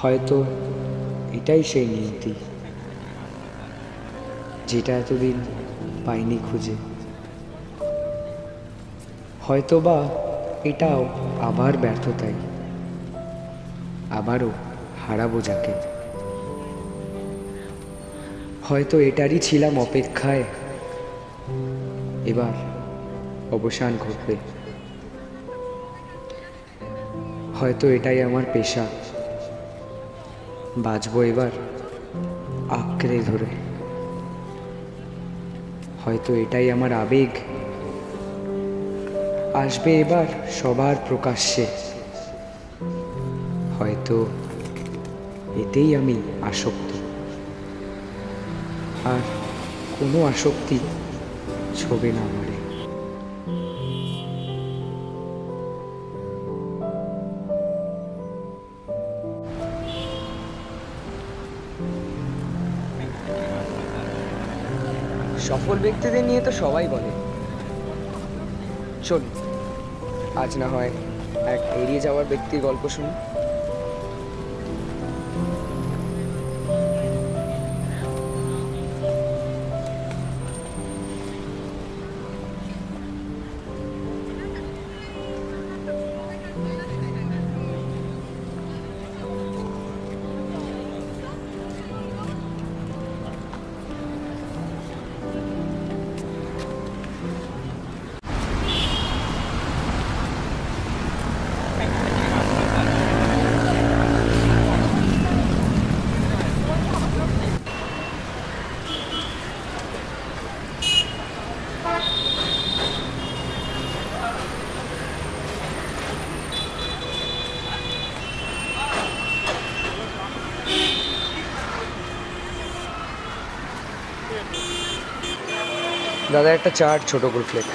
হয়তো এটাই সেই নিয়তি, যেটা এতদিন পাইনি খুঁজে। হয়তো বা এটাও আবার ব্যর্থতাই, আবারও হারাবো যাকে। হয়তো এটারই ছিলাম অপেক্ষায়, এবার অবসান ঘটবে। হয়তো এটাই আমার পেশা, বাঁচবো এবার আঁকড়ে ধরে। হয়তো এটাই আমার আবেগ, আসবে এবার সবার প্রকাশ্যে। হয়তো এতেই আমি আসক্ত, আর কোনো আসক্তি ছোবে না আমারে। সফল ব্যক্তিদের নিয়ে তো সবাই বলে। চল আজ না হয় এক এড়িয়ে যাওয়ার ব্যক্তির গল্প শুনি। দাদা একটা চাট, ছোট করে প্লেট।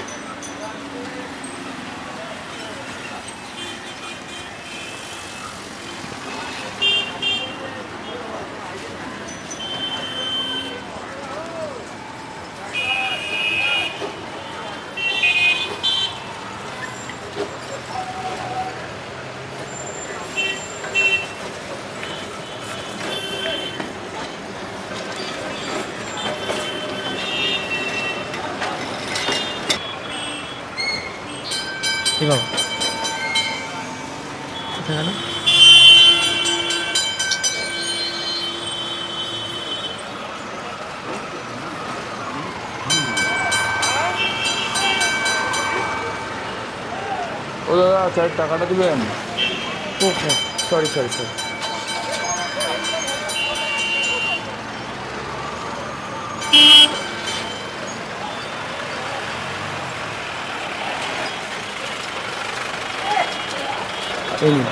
কি বাবা কোথায় গেল? ও দাদা চায়ের টাকাটা দিবেন? ও হ্যাঁ, সরি সরি সরি। এই নিন।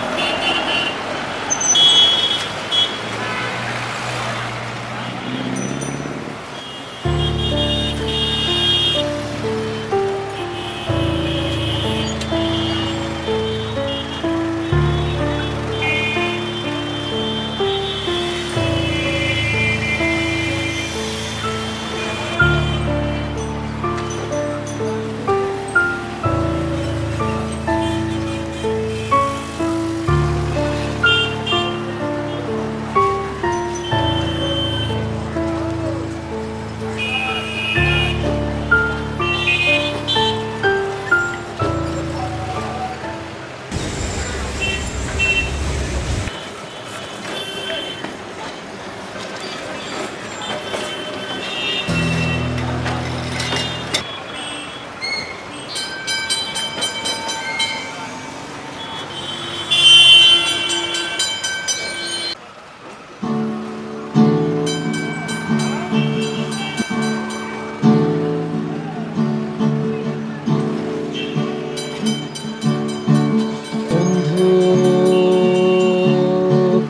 বন্ধু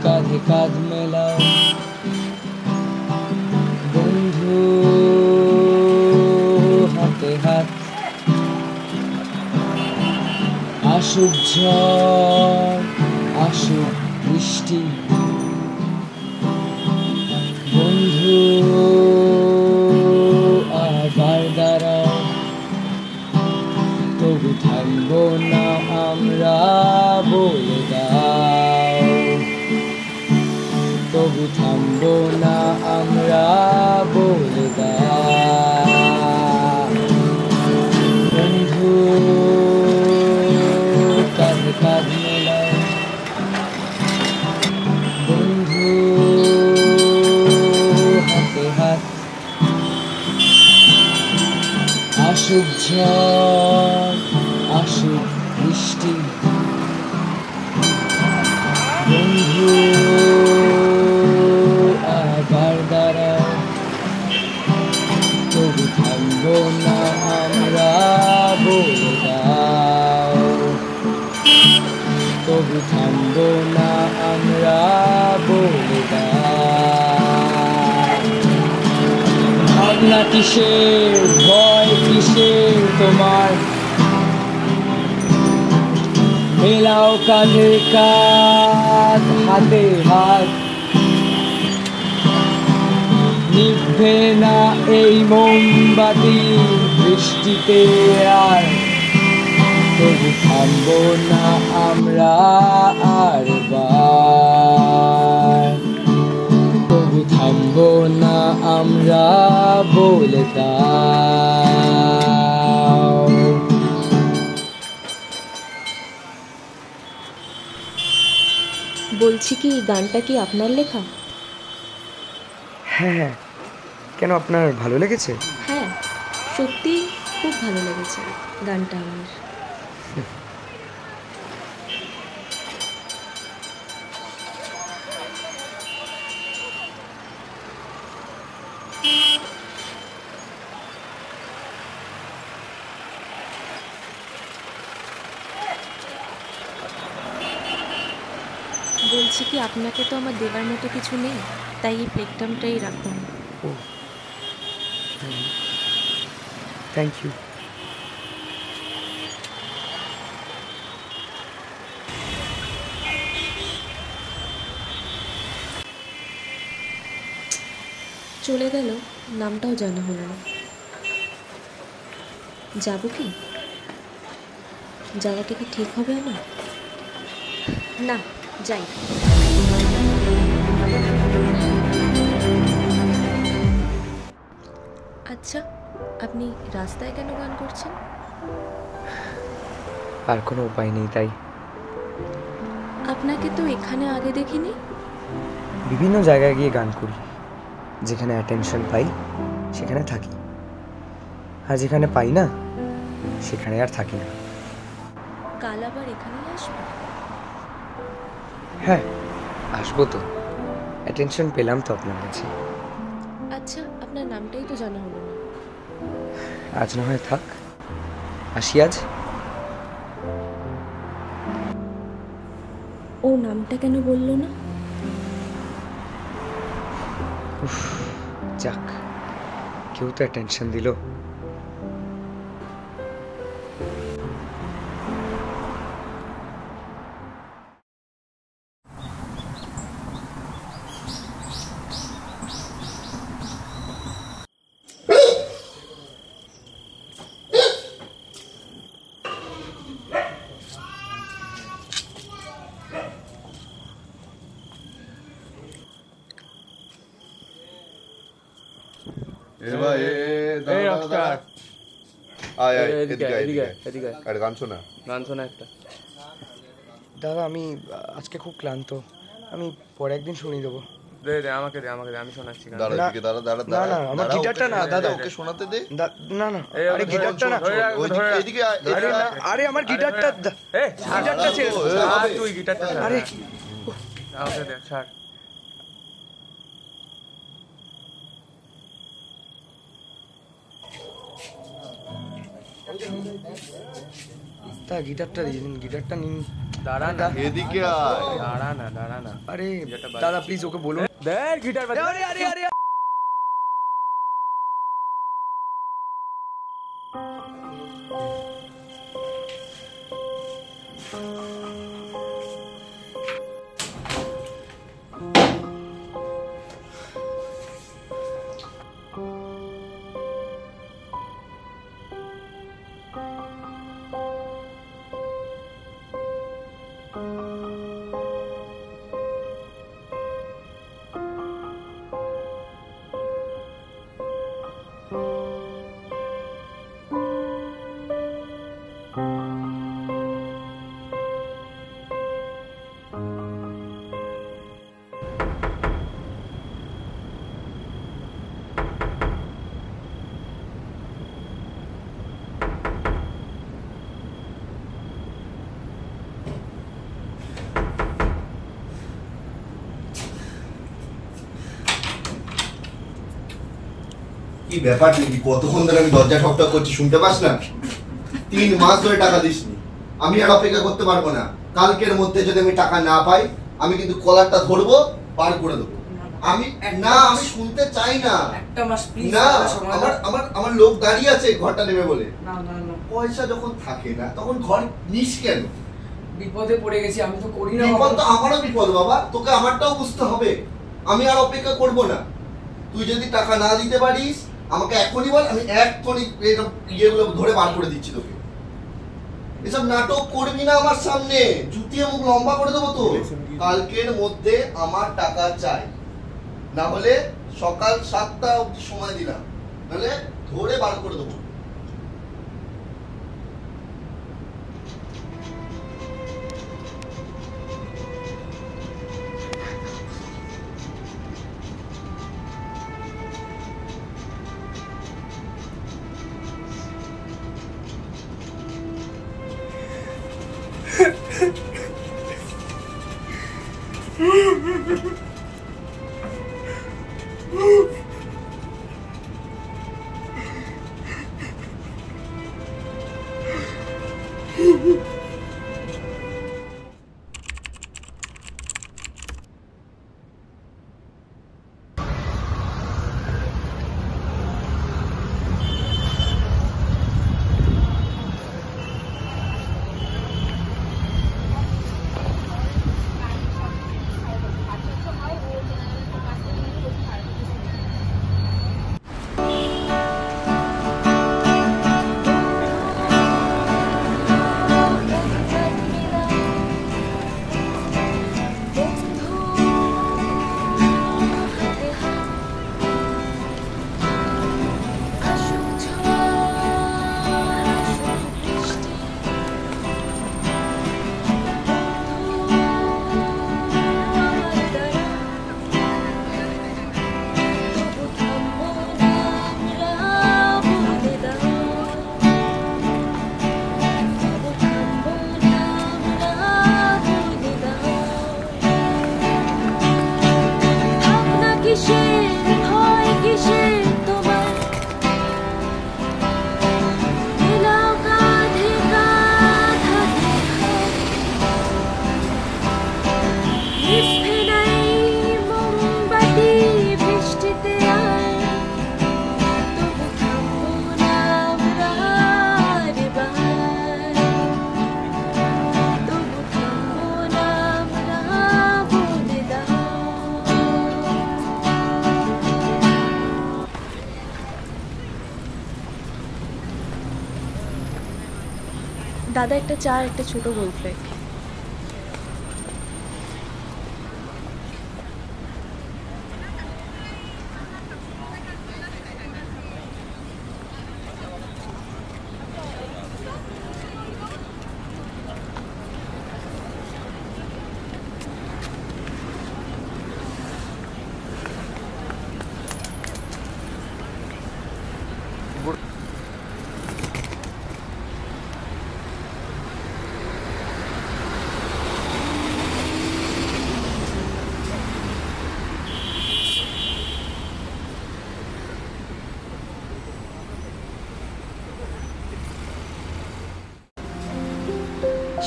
কাঁধে কাঁধ মেলাও, বন্ধু হাতে হাত। আসুক ঝড়, আসুক বৃষ্টি, বন্ধু আবার দাঁড়াও। তবু থামবো না আমরা, বলে দাও থামবো না আমরা বলে দাও বন্ধু কাঁধে কাঁধ মেলাও বন্ধু হাতে হাত আসুক ঝড় আসুক বৃষ্টি বন্ধু আবার দাঁড়াও তবু থামবো না আমরা বলে দাও তবু থামবো না আমরা বলে দাও ভাবনা কিসের ভয় কিসের তোমার মেলাও কাঁধে কাঁধ হাতে হাত নিভবে না এই মোমবাতি বৃষ্টিতে আর তবু থামবো না আমরা আর বার তবু থামবো না আমরা বলে দাও বলছি কি গানটা কি আপনার লেখা? হ্যাঁ হ্যাঁ কেন আপনার ভালো লেগেছে হ্যাঁ, সত্যি খুব ভালো লেগেছে গানটা আমার। বলছি কি আপনাকে তো আমার দেবার মতো কিছু নেই, তাই এই প্লেগটামটাই রাখুন। ও থ্যাংক ইউ চলে গেল, নামটাও জানা হলো না। যাবো কি? যাওয়াটা কি ঠিক হবে আমার? না, যাই। আচ্ছা, আপনি রাস্তায় কেন গান করছেন? আর কোনো উপায় নেই তাই আপনাকে তো এখানে আগে দেখিনি। বিভিন্ন জায়গায় গিয়ে গান করি, যেখানে অ্যাটেনশন পাই সেখানে থাকি, আর যেখানে পাই না সেখানে আর থাকি না। কাল আবার এখানেই আসবো? হ্যাঁ আসবো তো, অ্যাটেনশন পেলাম তো আপনার কাছে। আচ্ছা, আপনার নামটাই তো জানা হলো না। আজ না হয় থাক, আসি আজ। ও নামটা কেন বললো না? যাক, কেউ তো অ্যাটেনশন দিল। গান শোনা একটা। দাদা আমি আজকে খুব ক্লান্ত, আমি পরে একদিন শুনিয়ে দেবো। আমাকে দে আমি শোনাচ্ছি গান। দাঁড়া না না আমার গিটারটা না দাদা, ওকে শোনাতে দে। না না আরে গিটারটা না, এইদিকে আরে না আরে আমার গিটারটা গিটারটা ছেড়ে তুই গিটারটা আরে আমাকে দে, ছাড়। তা গিটারটা দিন, গিটারটা নিন। দাঁড়া না, এদিকে আয়। দাঁড়া না। আরে দাদা প্লিজ ওকে বলুন। দেখ গিটার বাজা। আরে আরে আরে কি ব্যাপার নাকি? কতক্ষণ ধরে আমি দরজা ঠকঠক করছি, শুনতে পাস না? 3 মাস ধরে টাকা দিসনি। আমি আর অপেক্ষা করতে পারবো না। কালকের মধ্যে যদি আমি টাকা না পাই, আমি কিন্তু কলারটা ধরবো, পার করে দেবো। আমি শুনতে চাই না। একটা মাস প্লিজ না, আমার লোক দাঁড়িয়ে আছে ঘরটা নেবে বলে। না না না, পয়সা যখন থাকে না তখন ঘর নিস কেন? বিপদে পড়ে গেছি, আমি তো করি না। বিপদ তো আমারও বিপদ বাবা, তোকে আমারটাও বুঝতে হবে। আমি আর অপেক্ষা করব না। তুই যদি টাকা না দিতে পারিস আমাকে এখনই বল, আমি এখনই ইয়েগুলো ধরে বার করে দিচ্ছি তোকে। এসব নাটক করবি না আমার সামনে, জুতিয়ে মুখ লম্বা করে দেবো তো। কালকের মধ্যে আমার টাকা চাই, না হলে সকাল 7টা অবধি সময় দিলাম, নাহলে ধরে বার করে দেবো। দাদা একটা চা, একটা ছোট গোল প্লেট।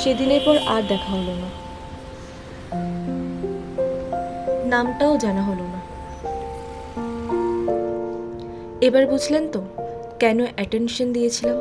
সেদিনের পর আর দেখা হলো না, নামটাও জানা হলো না। এবার বুঝলেন তো কেন অ্যাটেনশন দিয়েছিলাম।